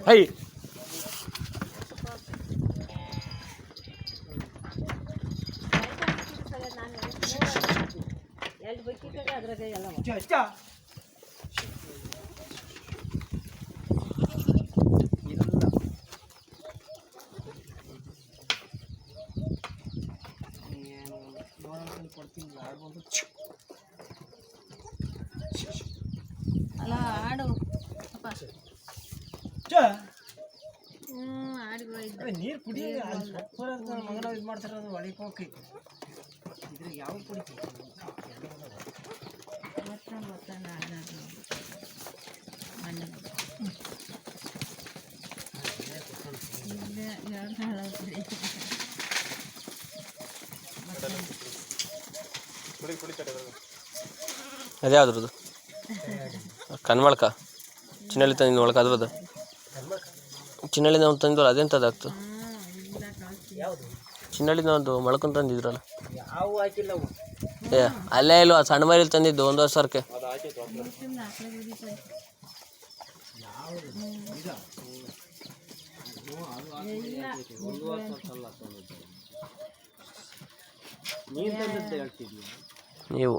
high ಅಲ್ಲ ಆಡು ನೀರು ಕುಡಿ ಮಗನ ಇದು ಮಾಡ್ತಾರೆ ಅದು ಒಳಗೆ ಹೋಗಿ ಇದ್ರ ಯಾವ ಕುಡಿತೀವಿ ಅದ್ಯಾವ್ದ್ರದ್ದು ಕನ್ಮಳ್ಕ ಚಿನ್ನಳ್ಳಿ ತಂದಿದ್ದು ಒಳಗೆ ಅದ್ರದ್ದು ಚಿನ್ನಳ್ಳಿನ ಒಂದು ತಂದಿದ್ವಲ್ಲ ಅದೆಂಥದ್ದಾಗ್ತು ಚಿನ್ನಳ್ಳಿನ ಒಂದು ಮೊಳ್ಕೊಂಡು ತಂದಿದ್ರಲ್ಲ ಯಾವ ಹಾಕಿಲ್ಲ ಅವು ಏ ಅಲ್ಲೇ ಇಲ್ವಾ ಸಣ್ಣ ಮರಿಲಿ ತಂದಿದ್ದು 1 ವರ್ಷಕ್ಕೆ ನೀವು